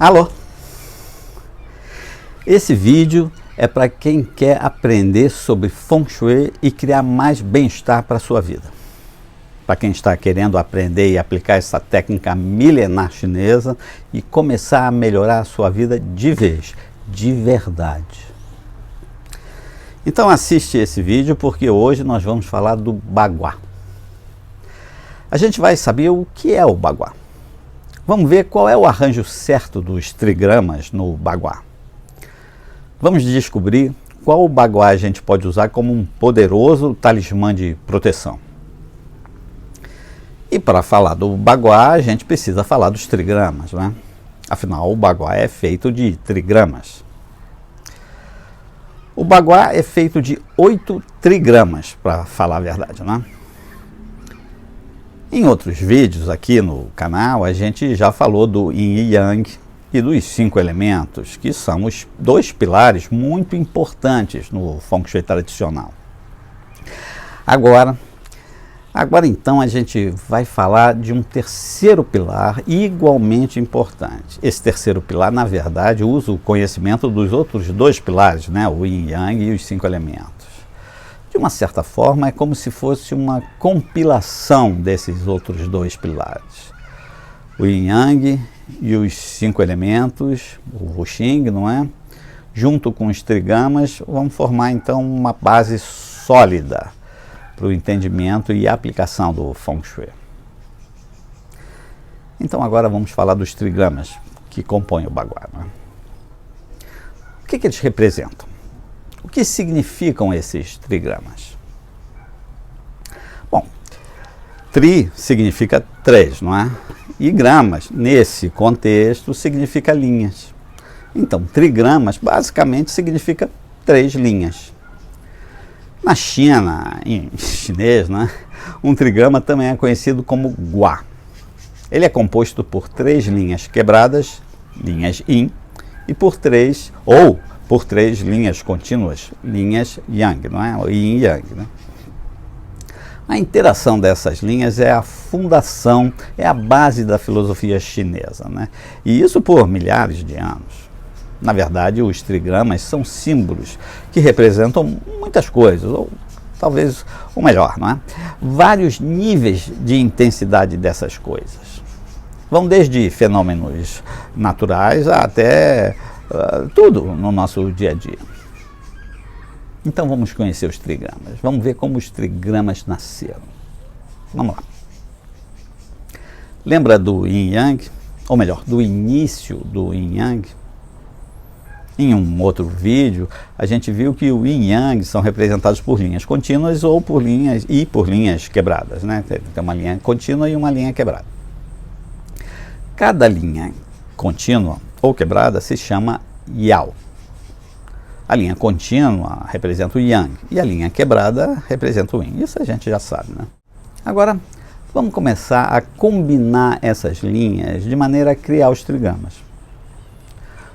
Alô? Esse vídeo é para quem quer aprender sobre Feng Shui e criar mais bem-estar para a sua vida. Para quem está querendo aprender e aplicar essa técnica milenar chinesa e começar a melhorar a sua vida de vez, de verdade. Então assiste esse vídeo porque hoje nós vamos falar do Bagua. A gente vai saber o que é o Bagua. Vamos ver qual é o arranjo certo dos trigramas no Bagua. Vamos descobrir qual Bagua a gente pode usar como um poderoso talismã de proteção. E para falar do Bagua, a gente precisa falar dos trigramas, né? Afinal, o Bagua é feito de trigramas. O Bagua é feito de 8 trigramas, para falar a verdade, né? Em outros vídeos aqui no canal, a gente já falou do Yin e Yang e dos 5 elementos, que são os 2 pilares muito importantes no Feng Shui tradicional. Agora então a gente vai falar de um terceiro pilar igualmente importante. Esse terceiro pilar, na verdade, usa o conhecimento dos outros 2 pilares, né? O Yin e Yang e os 5 elementos. De uma certa forma, é como se fosse uma compilação desses outros 2 pilares. O Yin Yang e os 5 elementos, o Wuxing, não é? Junto com os trigramas, vão formar então uma base sólida para o entendimento e aplicação do Feng Shui. Então agora vamos falar dos trigramas que compõem o Bagua, né? O que eles representam? O que significam esses trigramas? Bom, tri significa 3, não é? E gramas, nesse contexto, significa linhas. Então, trigramas basicamente significa 3 linhas. Na China, em chinês, né, um trigrama também é conhecido como Gua. Ele é composto por 3 linhas quebradas, linhas Yin, e por 3 linhas contínuas, linhas Yang, não é? O Yin e Yang, né? A interação dessas linhas é a fundação, é a base da filosofia chinesa, né? E isso por milhares de anos. Na verdade, os trigramas são símbolos que representam muitas coisas, ou talvez o melhor, não é? Vários níveis de intensidade dessas coisas. Vão desde fenômenos naturais até tudo no nosso dia a dia. Então vamos conhecer os trigramas. Vamos ver como os trigramas nasceram. Vamos lá. Lembra do Yin Yang? Ou melhor, do início do Yin Yang? Em um outro vídeo, a gente viu que o Yin e Yang são representados por linhas contínuas ou por linhas quebradas, né? Tem uma linha contínua e uma linha quebrada. Cada linha contínua ou quebrada se chama Yao. A linha contínua representa o Yang e a linha quebrada representa o Yin. Isso a gente já sabe, né? Agora, vamos começar a combinar essas linhas de maneira a criar os trigramas.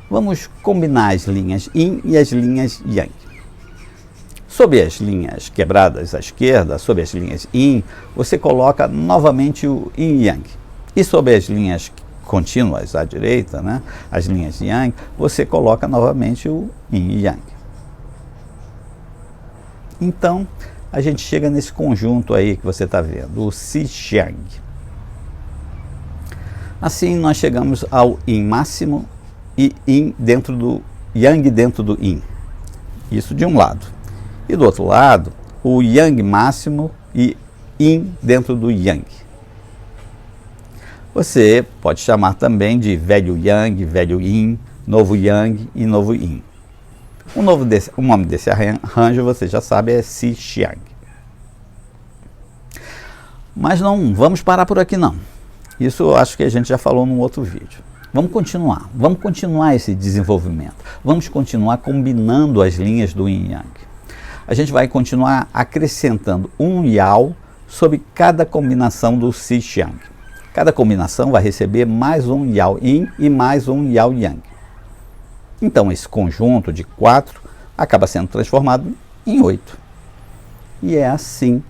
Vamos combinar as linhas Yin e as linhas Yang. Sob as linhas quebradas à esquerda, sob as linhas Yin, você coloca novamente o Yin e Yang. E sob as linhas contínuas à direita, né, as linhas Yang, você coloca novamente o Yin e Yang. Então, a gente chega nesse conjunto aí que você está vendo, o Xi-Xiang. Assim, nós chegamos ao Yin máximo e Yin dentro do Yang dentro do Yin. Isso de um lado. E do outro lado, o Yang máximo e Yin dentro do Yang. Você pode chamar também de velho Yang, velho Yin, novo Yang e novo Yin. O nome desse arranjo, você já sabe, é Xi-Xiang. Mas não vamos parar por aqui não. Isso eu acho que a gente já falou num outro vídeo. Vamos continuar esse desenvolvimento. Vamos continuar combinando as linhas do Yin e Yang. A gente vai continuar acrescentando um Yao sobre cada combinação do Xi-Xiang. Cada combinação vai receber mais um Yao Yin e mais um Yao Yang. Então esse conjunto de 4 acaba sendo transformado em 8. E é assim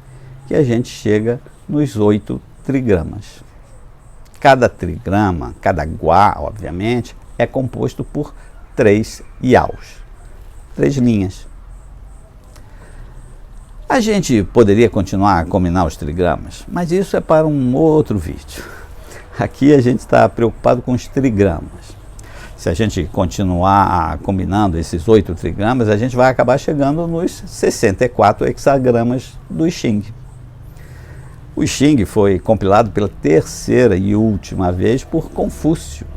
que a gente chega nos 8 trigramas. Cada trigrama, cada gua, obviamente, é composto por 3 yaos, 3 linhas. A gente poderia continuar a combinar os trigramas, mas isso é para um outro vídeo. Aqui a gente está preocupado com os trigramas. Se a gente continuar combinando esses 8 trigramas, a gente vai acabar chegando nos 64 hexagramas do I Ching. O I Ching foi compilado pela terceira e última vez por Confúcio.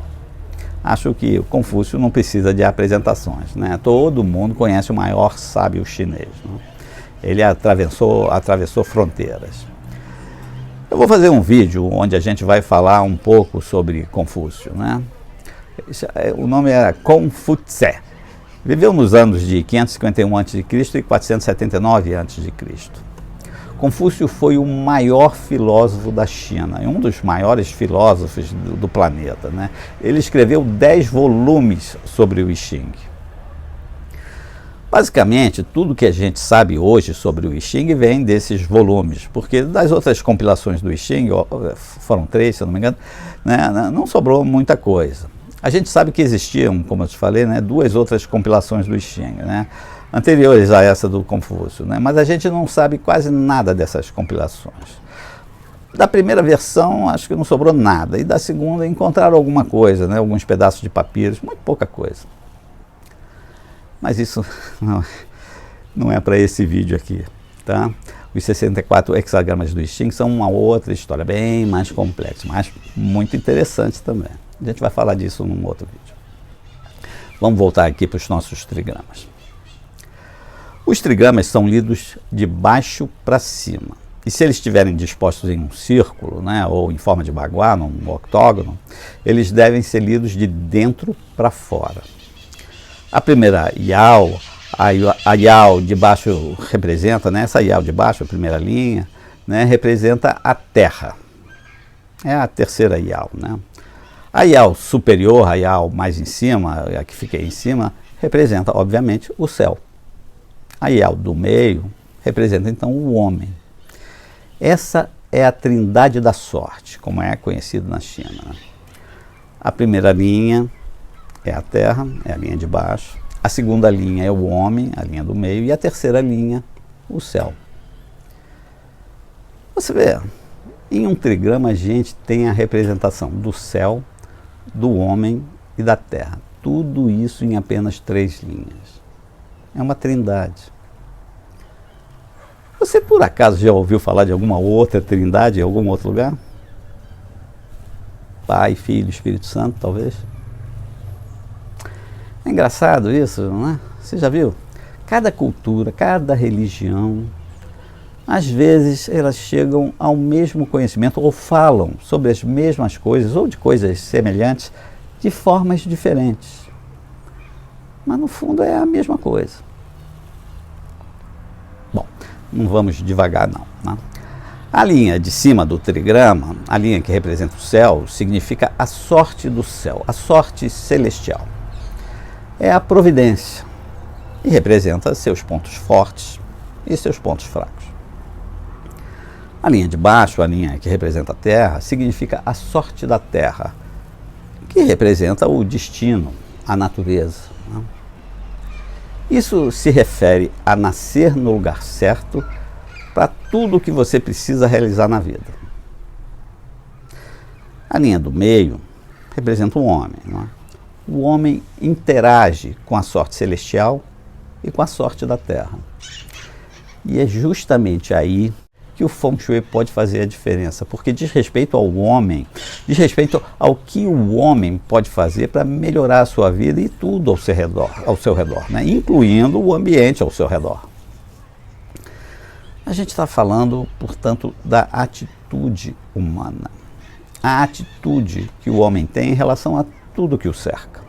Acho que o Confúcio não precisa de apresentações, né? Todo mundo conhece o maior sábio chinês, né? Ele atravessou fronteiras. Eu vou fazer um vídeo onde a gente vai falar um pouco sobre Confúcio, né? O nome é Confúcio. Viveu nos anos de 551 a.C. e 479 a.C. Confúcio foi o maior filósofo da China, e um dos maiores filósofos do planeta, né? Ele escreveu 10 volumes sobre o I Ching. Basicamente, tudo que a gente sabe hoje sobre o I Ching vem desses volumes, porque das outras compilações do I Ching, foram 3, se eu não me engano, né, não sobrou muita coisa. A gente sabe que existiam, como eu te falei, né, 2 outras compilações do I Ching, né, anteriores a essa do Confúcio, né, mas a gente não sabe quase nada dessas compilações. Da primeira versão, acho que não sobrou nada, e da segunda encontraram alguma coisa, né, alguns pedaços de papiros, muito pouca coisa. Mas isso não é para esse vídeo aqui, tá? Os 64 hexagramas do I Ching são uma outra história, bem mais complexa, mas muito interessante também. A gente vai falar disso num outro vídeo. Vamos voltar aqui para os nossos trigramas. Os trigramas são lidos de baixo para cima. E se eles estiverem dispostos em um círculo, né, ou em forma de baguá, num octógono, eles devem ser lidos de dentro para fora. A primeira yao, a yao de baixo representa, né, essa yao de baixo, a primeira linha, né, representa a terra. É a terceira yao, né? A yao superior, a yao mais em cima, a que fica aí em cima, representa, obviamente, o céu. A yao do meio representa, então, o homem. Essa é a trindade da sorte, como é conhecido na China, né? A primeira linha é a terra, é a linha de baixo. A segunda linha é o homem, a linha do meio. E a terceira linha, o céu. Você vê, em um trigrama a gente tem a representação do céu, do homem e da terra. Tudo isso em apenas 3 linhas. É uma trindade. Você por acaso já ouviu falar de alguma outra trindade em algum outro lugar? Pai, Filho, Espírito Santo, talvez? É engraçado isso, não é? Você já viu? Cada cultura, cada religião, às vezes elas chegam ao mesmo conhecimento ou falam sobre as mesmas coisas ou de coisas semelhantes de formas diferentes. Mas no fundo é a mesma coisa. Bom, não vamos devagar não, né? A linha de cima do trigrama, a linha que representa o céu, significa a sorte do céu, a sorte celestial. É a providência e representa seus pontos fortes e seus pontos fracos. A linha de baixo, a linha que representa a terra, significa a sorte da terra, que representa o destino, a natureza, né? Isso se refere a nascer no lugar certo para tudo o que você precisa realizar na vida. A linha do meio representa o homem, não é? O homem interage com a sorte celestial e com a sorte da terra. E é justamente aí que o Feng Shui pode fazer a diferença, porque diz respeito ao homem, diz respeito ao que o homem pode fazer para melhorar a sua vida e tudo ao seu redor, né? Incluindo o ambiente ao seu redor. A gente está falando, portanto, da atitude humana. A atitude que o homem tem em relação a tudo que o cerca.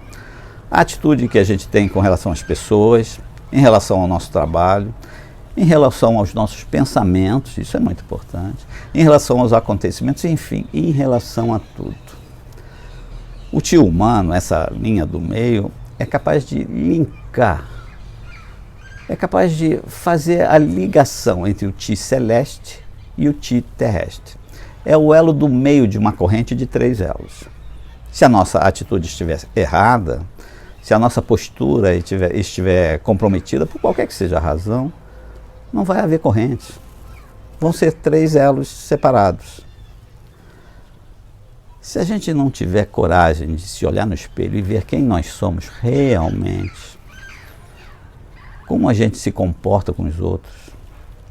A atitude que a gente tem com relação às pessoas, em relação ao nosso trabalho, em relação aos nossos pensamentos, isso é muito importante, em relação aos acontecimentos, enfim, em relação a tudo. O Qi humano, essa linha do meio, é capaz de linkar, é capaz de fazer a ligação entre o Qi celeste e o Qi terrestre. É o elo do meio de uma corrente de 3 elos. Se a nossa atitude estiver errada, se a nossa postura estiver comprometida por qualquer que seja a razão, não vai haver corrente. Vão ser 3 elos separados. Se a gente não tiver coragem de se olhar no espelho e ver quem nós somos realmente, como a gente se comporta com os outros,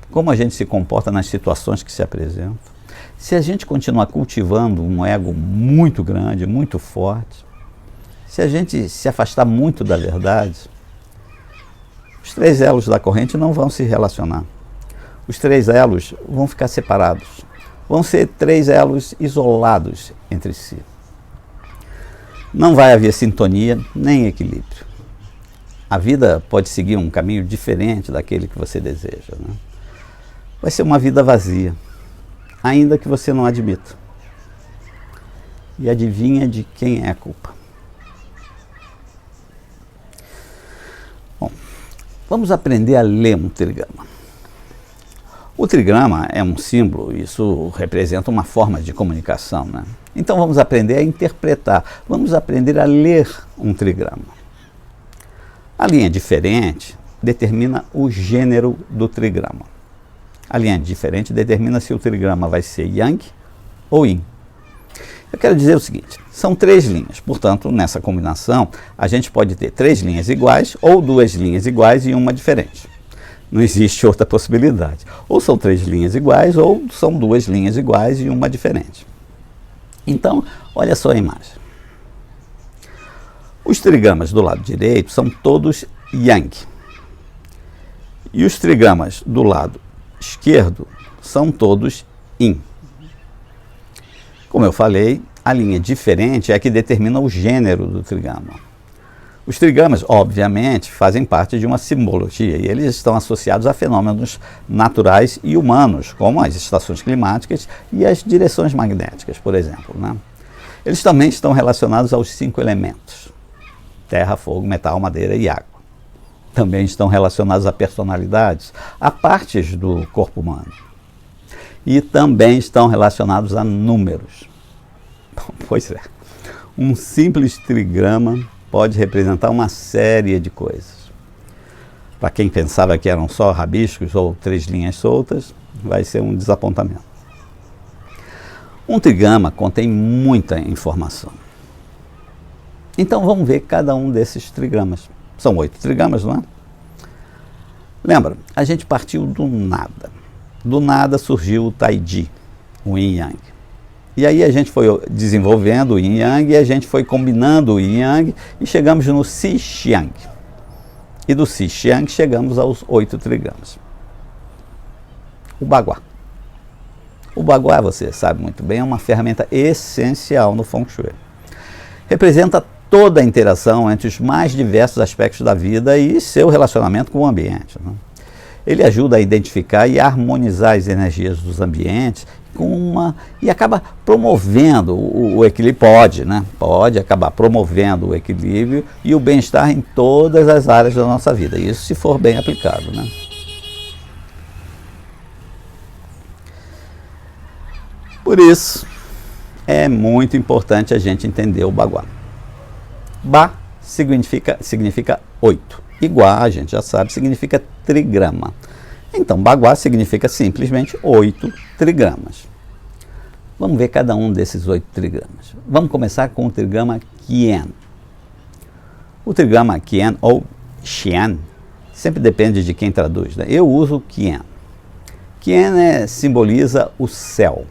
como a gente se comporta nas situações que se apresentam, se a gente continuar cultivando um ego muito grande, muito forte, se a gente se afastar muito da verdade, os 3 elos da corrente não vão se relacionar. Os 3 elos vão ficar separados. Vão ser 3 elos isolados entre si. Não vai haver sintonia nem equilíbrio. A vida pode seguir um caminho diferente daquele que você deseja, né? Vai ser uma vida vazia, ainda que você não admita. E adivinha de quem é a culpa? Bom, vamos aprender a ler um trigrama. O trigrama é um símbolo, isso representa uma forma de comunicação, né? Então vamos aprender a interpretar, vamos aprender a ler um trigrama. A linha diferente determina o gênero do trigrama. A linha diferente determina se o trigrama vai ser Yang ou Yin. Eu quero dizer o seguinte, são 3 linhas, portanto, nessa combinação, a gente pode ter 3 linhas iguais ou 2 linhas iguais e uma diferente. Não existe outra possibilidade. Ou são 3 linhas iguais, ou são 2 linhas iguais e uma diferente. Então, olha só a imagem. Os trigramas do lado direito são todos Yang. E os trigramas do lado esquerdo são todos Yin. Como eu falei, a linha diferente é a que determina o gênero do trigrama. Os trigramas, obviamente, fazem parte de uma simbologia e eles estão associados a fenômenos naturais e humanos, como as estações climáticas e as direções magnéticas, por exemplo, né? Eles também estão relacionados aos 5 elementos: terra, fogo, metal, madeira e água. Também estão relacionados a personalidades, a partes do corpo humano. E também estão relacionados a números. Pois é, um simples trigrama pode representar uma série de coisas. Para quem pensava que eram só rabiscos ou 3 linhas soltas, vai ser um desapontamento. Um trigrama contém muita informação. Então vamos ver cada um desses trigramas. São 8 trigramas, não é? Lembra, a gente partiu do nada. Do nada surgiu o Taiji, o Yin Yang. E aí a gente foi desenvolvendo o Yin Yang e a gente foi combinando o Yin Yang e chegamos no Xi Xiang. E do Xi Xiang chegamos aos 8 trigramas. O Bagua. O Bagua, você sabe muito bem, é uma ferramenta essencial no Feng Shui. Representa toda a interação entre os mais diversos aspectos da vida e seu relacionamento com o ambiente, né? Ele ajuda a identificar e harmonizar as energias dos ambientes e acaba promovendo o equilíbrio, pode acabar promovendo o equilíbrio e o bem-estar em todas as áreas da nossa vida, isso se for bem aplicado, né? Por isso, é muito importante a gente entender o Bagua. Ba significa 8. E Gua, a gente já sabe, significa trigrama. Então, Bagua significa simplesmente 8 trigramas. Vamos ver cada um desses 8 trigramas. Vamos começar com o trigrama Qian. O trigrama Qian, ou Xian, sempre depende de quem traduz, né? Eu uso Qian. Qian simboliza o céu.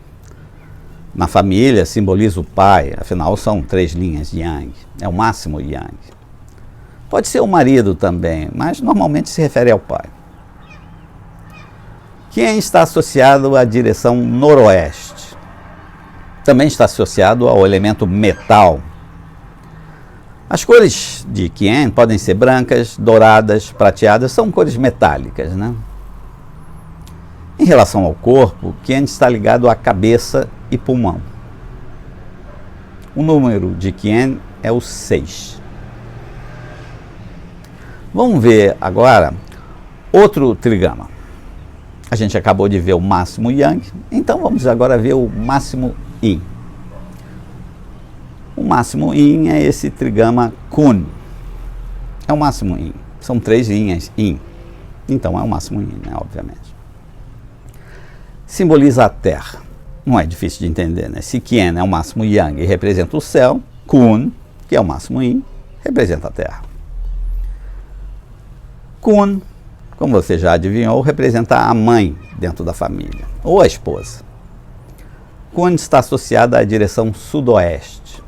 Na família, simboliza o pai, afinal são 3 linhas Yang, é o máximo Yang. Pode ser o marido também, mas normalmente se refere ao pai. Qian está associado à direção noroeste. Também está associado ao elemento metal. As cores de Qian podem ser brancas, douradas, prateadas, são cores metálicas, né? Em relação ao corpo, Qian está ligado à cabeça e pulmão. O número de Qian é o 6. Vamos ver agora outro trigrama. A gente acabou de ver o máximo Yang, então vamos agora ver o máximo Yin. O máximo yin é esse trigrama kun. É o máximo yin. São 3 linhas yin. Então é o máximo yin, né, obviamente. Simboliza a Terra. Não é difícil de entender, né? Se Qian é o máximo yang e representa o céu, Kun, que é o máximo yin, representa a Terra. Kun, como você já adivinhou, representa a mãe dentro da família, ou a esposa. Kun está associada à direção sudoeste.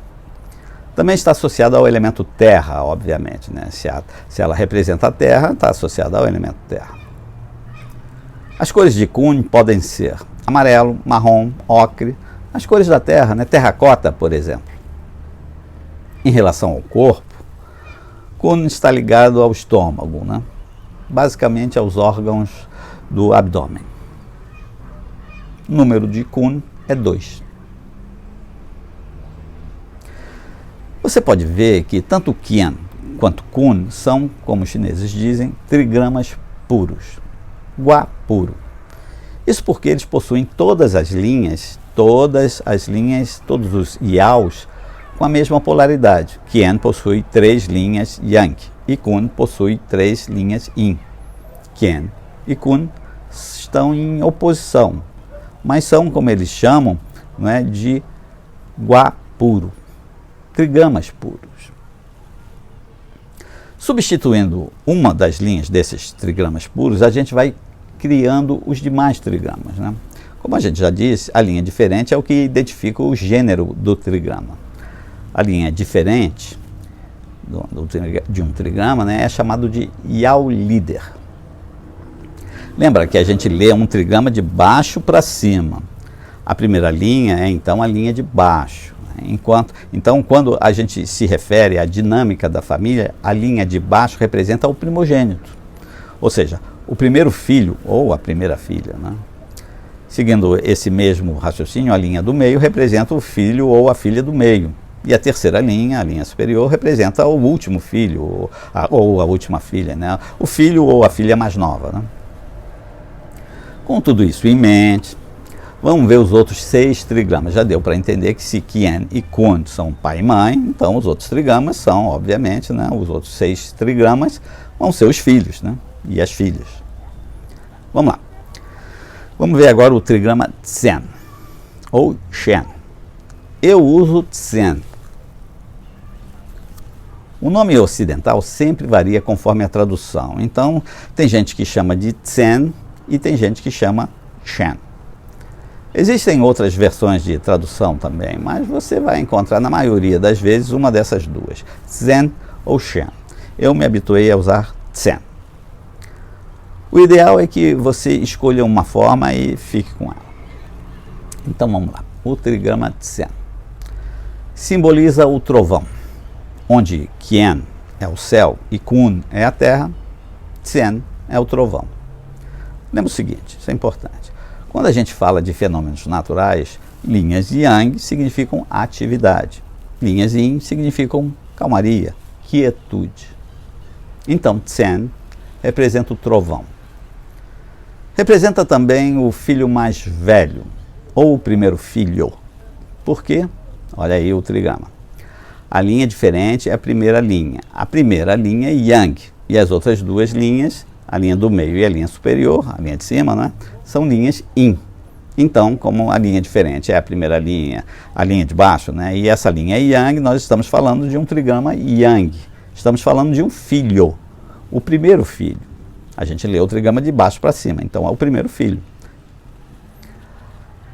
Também está associada ao elemento terra, obviamente, né? Se ela representa a terra, está associada ao elemento terra. As cores de Kun podem ser amarelo, marrom, ocre, as cores da terra, né? Terracota, por exemplo. Em relação ao corpo, Kun está ligado ao estômago, né? Basicamente aos órgãos do abdômen. O número de Kun é 2. Você pode ver que tanto Qian quanto Kun são, como os chineses dizem, trigramas puros, Gua puro. Isso porque eles possuem todos os yaos com a mesma polaridade. Qian possui 3 linhas yang e Kun possui 3 linhas yin. Qian e Kun estão em oposição, mas são, como eles chamam, né, de Gua puro, trigramas puros. Substituindo uma das linhas desses trigramas puros, a gente vai criando os demais trigramas, né? Como a gente já disse, a linha diferente é o que identifica o gênero do trigrama. A linha diferente de um trigrama, né, é chamado de yao líder. Lembra que a gente lê um trigrama de baixo para cima. A primeira linha é então a linha de baixo. Então, quando a gente se refere à dinâmica da família, a linha de baixo representa o primogênito, ou seja, o primeiro filho ou a primeira filha, né? Seguindo esse mesmo raciocínio, a linha do meio representa o filho ou a filha do meio, e a terceira linha, a linha superior, representa o último filho ou a última filha, né? O filho ou a filha mais nova, né? Com tudo isso em mente, vamos ver os outros 6 trigramas. Já deu para entender que se Qian e Kun são pai e mãe, então os outros trigramas são, obviamente, né, os outros 6 trigramas vão ser os filhos, né, e as filhas. Vamos lá. Vamos ver agora o trigrama Tsen, ou Shen. Eu uso Tsen. O nome ocidental sempre varia conforme a tradução. Então, tem gente que chama de Tsen e tem gente que chama Shen. Existem outras versões de tradução também, mas você vai encontrar na maioria das vezes uma dessas duas, Tsen ou Shen. Eu me habituei a usar Tsen. O ideal é que você escolha uma forma e fique com ela. Então vamos lá. O trigrama Tsen simboliza o trovão, onde Qian é o céu e Kun é a terra, Tsen é o trovão. Lembra o seguinte, isso é importante. Quando a gente fala de fenômenos naturais, linhas yang significam atividade, linhas yin significam calmaria, quietude. Então, Tsen representa o trovão. Representa também o filho mais velho, ou o primeiro filho. Por quê? Olha aí o trigrama. A linha diferente é a primeira linha. A primeira linha é yang, e as outras 2 linhas, a linha do meio e a linha superior, a linha de cima, né, são linhas yin. Então, como a linha diferente é a primeira linha, a linha de baixo, né, e essa linha é yang, nós estamos falando de um trigrama yang. Estamos falando de um filho, o primeiro filho. A gente lê o trigrama de baixo para cima, então é o primeiro filho.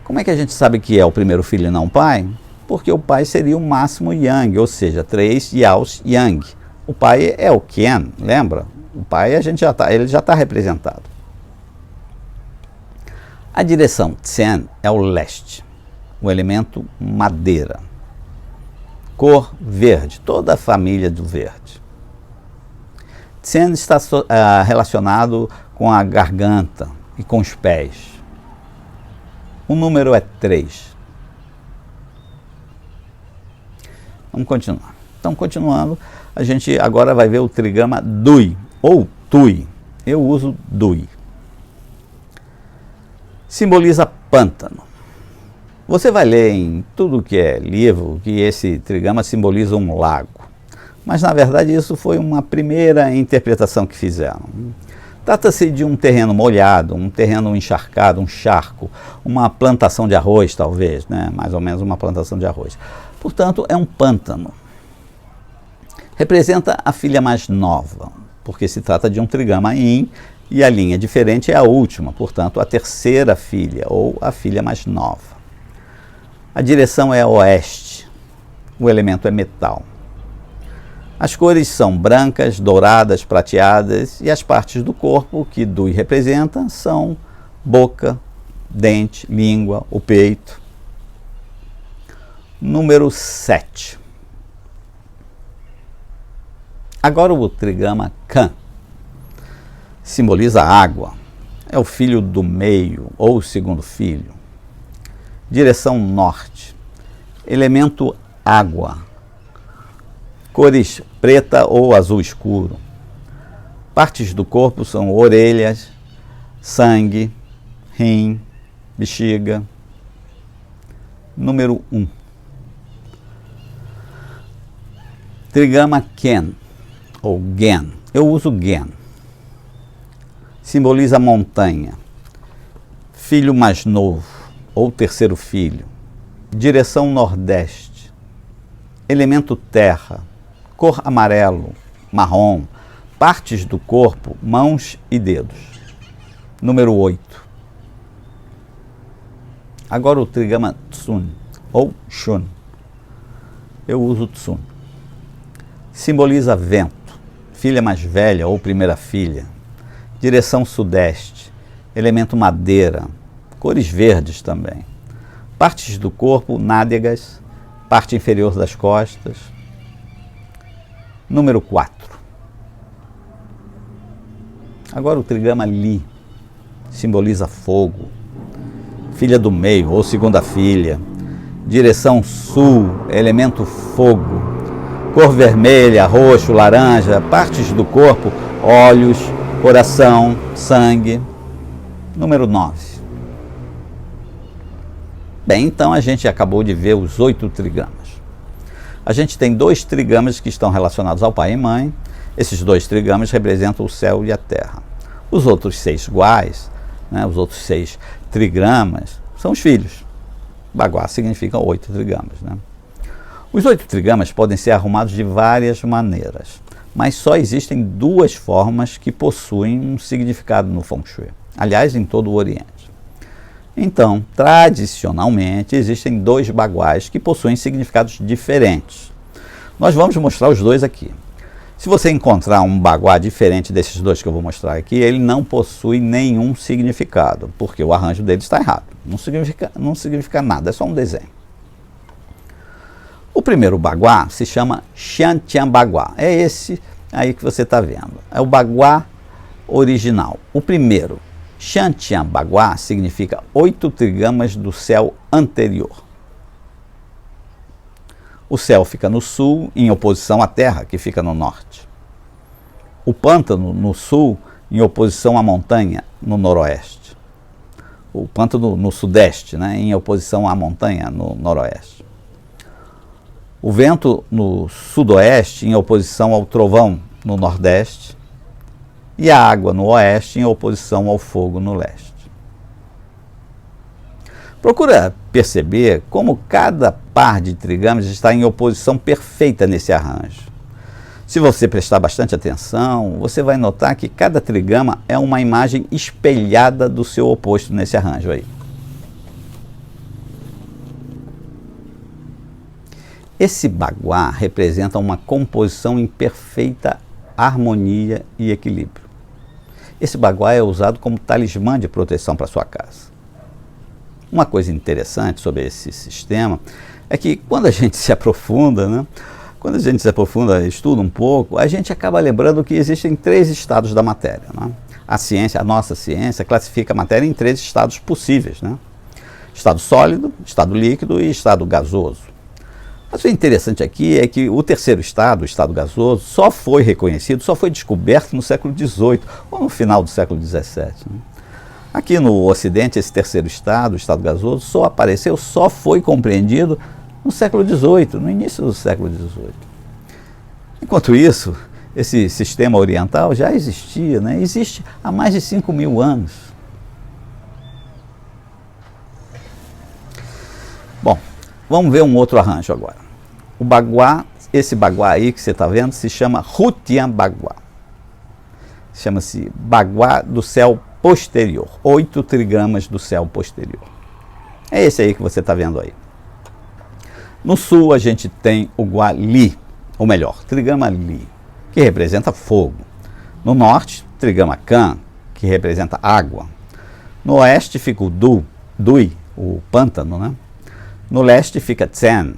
Como é que a gente sabe que é o primeiro filho e não o pai? Porque o pai seria o máximo yang, ou seja, 3 yaos yang. O pai é o Qian, lembra? O pai ele já está representado. A direção Tsen é o leste, o elemento madeira. Cor verde, toda a família do verde. Tsen está relacionado com a garganta e com os pés. O número é 3. Vamos continuar. Então, continuando, a gente agora vai ver o trigrama Dui, ou Tui. Eu uso Dui. Simboliza pântano. Você vai ler em tudo que é livro que esse trigama simboliza um lago. Mas, na verdade, isso foi uma primeira interpretação que fizeram. Trata-se de um terreno molhado, um terreno encharcado, um charco, uma plantação de arroz, talvez, né? Mais ou menos uma plantação de arroz. Portanto, é um pântano. Representa a filha mais nova, porque se trata de um trigama yin, e a linha diferente é a última, portanto, a terceira filha, ou a filha mais nova. A direção é oeste, o elemento é metal. As cores são brancas, douradas, prateadas, e as partes do corpo que Dui representa são boca, dente, língua, o peito. Número 7. Agora o trigama Kan simboliza a água. É o filho do meio, ou o segundo filho. Direção norte. Elemento água. Cores preta ou azul escuro. Partes do corpo são orelhas, sangue, rim, bexiga. Número 1. Trigama Ken, ou Gen. Eu uso Gen. Simboliza a montanha. Filho mais novo, ou terceiro filho. Direção nordeste. Elemento terra. Cor amarelo, marrom. Partes do corpo, mãos e dedos. Número 8. Agora o trigama Tsun, ou Shun. Eu uso Tsun. Simboliza vento. Filha mais velha ou primeira filha. Direção sudeste. Elemento madeira. Cores verdes também. Partes do corpo, nádegas. Parte inferior das costas. Número 4. Agora o trigama Li. Simboliza fogo. Filha do meio ou segunda filha. Direção sul. Elemento fogo. Cor vermelha, roxo, laranja. Partes do corpo, olhos, coração, sangue. Número 9. Bem, então a gente acabou de ver os 8 trigamas. A gente tem 2 trigamas que estão relacionados ao pai e mãe. Esses 2 trigamas representam o céu e a terra. Os outros 6 guais, né, os outros 6 trigramas, são os filhos. Baguá significa 8 trigamas. Né? Os 8 trigamas podem ser arrumados de várias maneiras, mas só existem 2 formas que possuem um significado no Feng Shui. Aliás, em todo o Oriente. Então, tradicionalmente, existem 2 baguás que possuem significados diferentes. Nós vamos mostrar os 2 aqui. Se você encontrar um baguá diferente desses 2 que eu vou mostrar aqui, ele não possui nenhum significado, porque o arranjo dele está errado. Não significa nada, é só um desenho. O primeiro baguá se chama Xiantian Baguá. É esse aí que você está vendo. É o baguá original. O primeiro, Xiantian Baguá, significa 8 trigamas do céu anterior. O céu fica no sul, em oposição à terra, que fica no norte. O pântano no sul, em oposição à montanha, no noroeste. O pântano no sudeste, né, em oposição à montanha, no noroeste. O vento no sudoeste, em oposição ao trovão, no nordeste. E a água no oeste, em oposição ao fogo, no leste. Procura perceber como cada par de trigamas está em oposição perfeita nesse arranjo. Se você prestar bastante atenção, você vai notar que cada trigama é uma imagem espelhada do seu oposto nesse arranjo aí. Esse baguá representa uma composição em perfeita harmonia e equilíbrio. Esse baguá é usado como talismã de proteção para sua casa. Uma coisa interessante sobre esse sistema é que quando a gente se aprofunda, né, estuda um pouco, a gente acaba lembrando que existem 3 estados da matéria. Né? A nossa ciência, classifica a matéria em 3 estados possíveis. Né? Estado sólido, estado líquido e estado gasoso. Mas o interessante aqui é que o terceiro estado, o estado gasoso, só foi reconhecido, só foi descoberto no século XVIII ou no final do século XVII. Né? Aqui no Ocidente, esse terceiro estado, o estado gasoso, só apareceu, só foi compreendido no século XVIII, no início do século XVIII. Enquanto isso, esse sistema oriental já existia, né? Existe há mais de 5.000 anos. Bom, vamos ver um outro arranjo agora. O baguá, esse baguá aí que você está vendo, se chama Rutiã baguá. Chama-se baguá do céu posterior, 8 trigramas do céu posterior. É esse aí que você está vendo aí. No sul a gente tem o guali, ou melhor, trigrama li, que representa fogo. No norte, trigrama can, que representa água. No oeste fica o dui, o pântano, né? No leste fica tsen,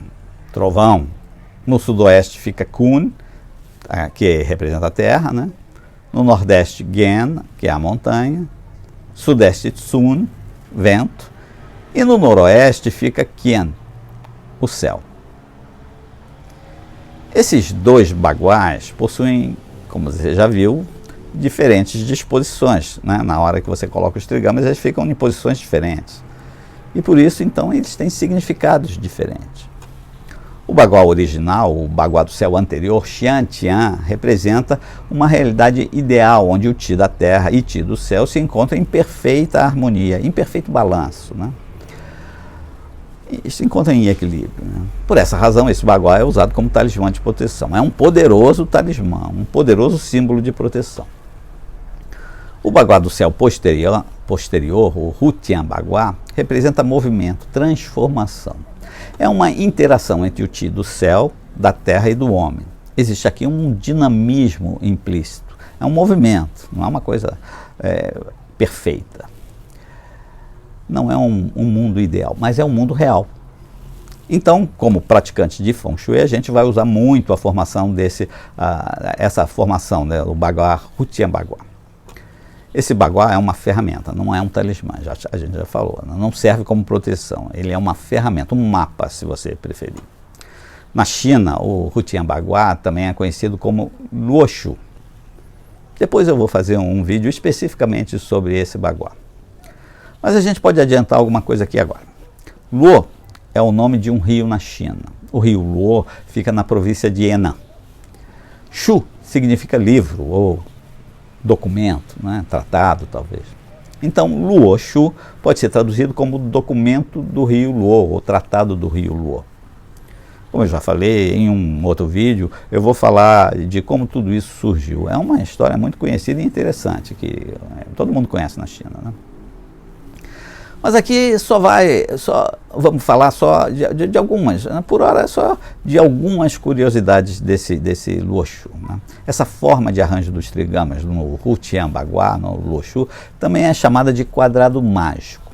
trovão. No sudoeste fica kun, que representa a terra, né? No nordeste, gen, que é a montanha. Sudeste, tsun, vento. E no noroeste fica kien, o céu. Esses dois baguás possuem, como você já viu, diferentes disposições, né? Na hora que você coloca os trigramas, eles ficam em posições diferentes. E por isso, então, eles têm significados diferentes. O baguá original, o baguá do céu anterior, Xian Tian, representa uma realidade ideal, onde o Ti da terra e Ti do céu se encontram em perfeita harmonia, em perfeito balanço, né? E se encontram em equilíbrio, né? Por essa razão, esse baguá é usado como talismã de proteção. É um poderoso talismã, um poderoso símbolo de proteção. O baguá do céu posterior, o Rutiã baguá, representa movimento, transformação. É uma interação entre o Ti do céu, da terra e do homem. Existe aqui um dinamismo implícito. É um movimento, não é uma coisa perfeita. Não é um mundo ideal, mas é um mundo real. Então, como praticante de Feng Shui, a gente vai usar muito a formação essa formação, né, o baguá Rutiã baguá. Esse baguá é uma ferramenta, não é um talismã, a gente já falou. Não serve como proteção, ele é uma ferramenta, um mapa, se você preferir. Na China, o Rutiã baguá também é conhecido como luoshu. Depois eu vou fazer um vídeo especificamente sobre esse baguá. Mas a gente pode adiantar alguma coisa aqui agora. Luo é o nome de um rio na China. O rio Luo fica na província de Henan. Shu significa livro ou documento, né? Tratado talvez. Então, Luoshu pode ser traduzido como documento do rio Luo, ou tratado do rio Luo. Como eu já falei em um outro vídeo, eu vou falar de como tudo isso surgiu. É uma história muito conhecida e interessante, que todo mundo conhece na China, né? Mas aqui vamos falar só de algumas, né? Por hora só de algumas curiosidades desse luoshu, né? Essa forma de arranjo dos trigramas no Rutiã baguá, no luoshu, também é chamada de quadrado mágico.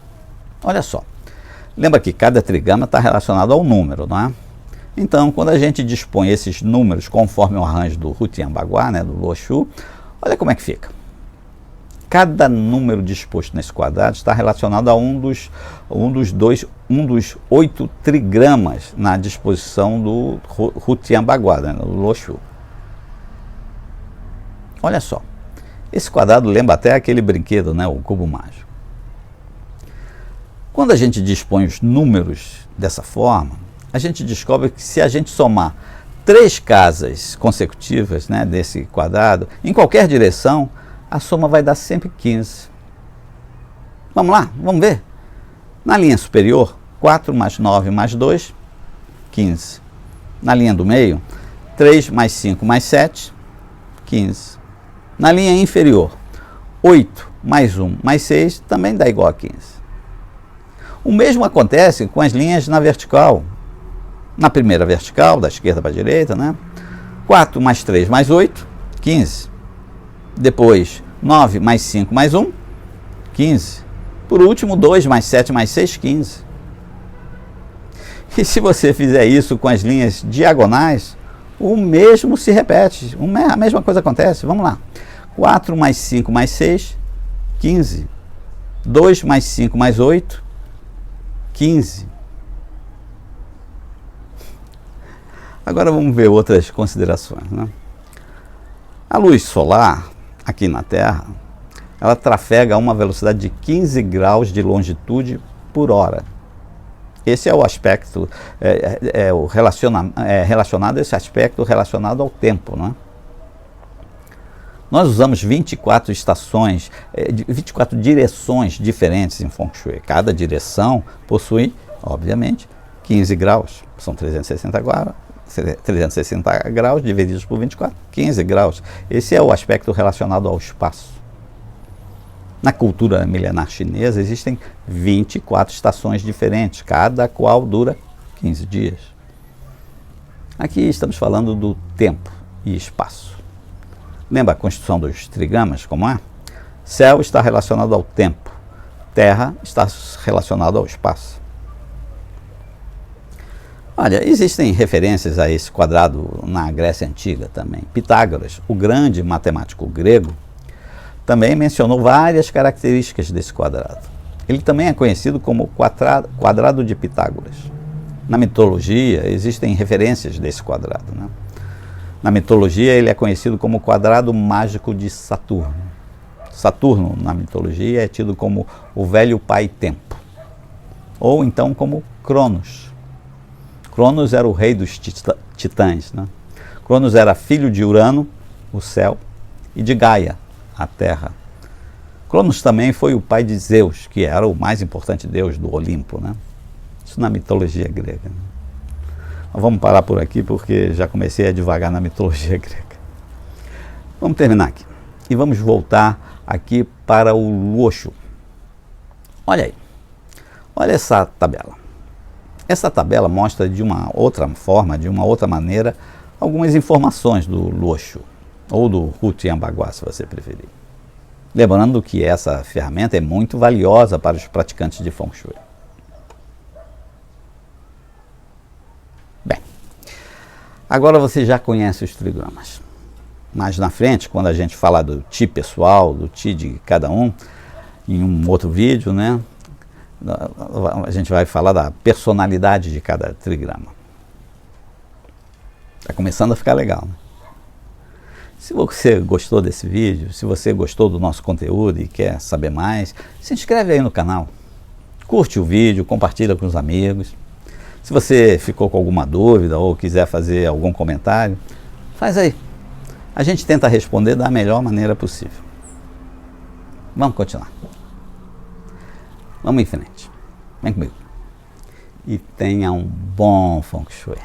Olha só, lembra que cada trigrama está relacionado ao número, não é? Então, quando a gente dispõe esses números conforme o arranjo do Rutiã baguá, né, do luoshu, olha como é que fica. Cada número disposto nesse quadrado está relacionado a um dos 8 trigramas na disposição do Rutiã baguá, né, do luoshu. Olha só, esse quadrado lembra até aquele brinquedo, né, o cubo mágico. Quando a gente dispõe os números dessa forma, a gente descobre que se a gente somar 3 casas consecutivas, né, desse quadrado, em qualquer direção, a soma vai dar sempre 15. Vamos lá, vamos ver. Na linha superior, 4 mais 9 mais 2, 15. Na linha do meio, 3 mais 5 mais 7, 15. Na linha inferior, 8 mais 1 mais 6 também dá igual a 15. O mesmo acontece com as linhas na vertical. Na primeira vertical, da esquerda para a direita, né? 4 mais 3 mais 8, 15. Depois, 9 mais 5 mais 1, 15. Por último, 2 mais 7 mais 6, 15. E se você fizer isso com as linhas diagonais, o mesmo se repete. A mesma coisa acontece. Vamos lá. 4 mais 5 mais 6, 15. 2 mais 5 mais 8, 15. Agora vamos ver outras considerações, né? A luz solar, aqui na Terra, ela trafega a uma velocidade de 15 graus de longitude por hora. Esse é o aspecto relacionado a esse aspecto relacionado ao tempo, não é? Nós usamos 24 estações, 24 direções diferentes em Feng Shui. Cada direção possui, obviamente, 15 graus. São 360 graus divididos por 24, 15 graus. Esse é o aspecto relacionado ao espaço. Na cultura milenar chinesa existem 24 estações diferentes, cada qual dura 15 dias. Aqui estamos falando do tempo e espaço. Lembra a construção dos trigramas, como é? Céu está relacionado ao tempo, terra está relacionado ao espaço. Olha, existem referências a esse quadrado na Grécia Antiga também. Pitágoras, o grande matemático grego, também mencionou várias características desse quadrado. Ele também é conhecido como quadrado de Pitágoras. Na mitologia existem referências desse quadrado, né? Na mitologia ele é conhecido como o quadrado mágico de Saturno. Saturno, na mitologia, é tido como o velho pai tempo, ou então como Cronos. Cronos era o rei dos titãs, né? Cronos era filho de Urano, o céu, e de Gaia, a terra. Cronos também foi o pai de Zeus, que era o mais importante deus do Olimpo, né? Isso na mitologia grega, né? Mas vamos parar por aqui porque já comecei a divagar na mitologia grega. Vamos terminar aqui. E vamos voltar aqui para o Luoshu. Olha aí. Olha essa tabela. Essa tabela mostra de uma outra forma, de uma outra maneira, algumas informações do Luoshu, ou do Hutian Bagua, se você preferir. Lembrando que essa ferramenta é muito valiosa para os praticantes de Feng Shui. Bem, agora você já conhece os trigramas. Mais na frente, quando a gente falar do Ti pessoal, do Ti de cada um, em um outro vídeo, né? A gente vai falar da personalidade de cada trigrama. Está começando a ficar legal, né? Se você gostou desse vídeo, se você gostou do nosso conteúdo e quer saber mais, se inscreve aí no canal. Curte o vídeo, compartilha com os amigos. Se você ficou com alguma dúvida ou quiser fazer algum comentário, faz aí. A gente tenta responder da melhor maneira possível. Vamos continuar. Vamos em frente. Vem comigo. E tenha um bom Feng Shui.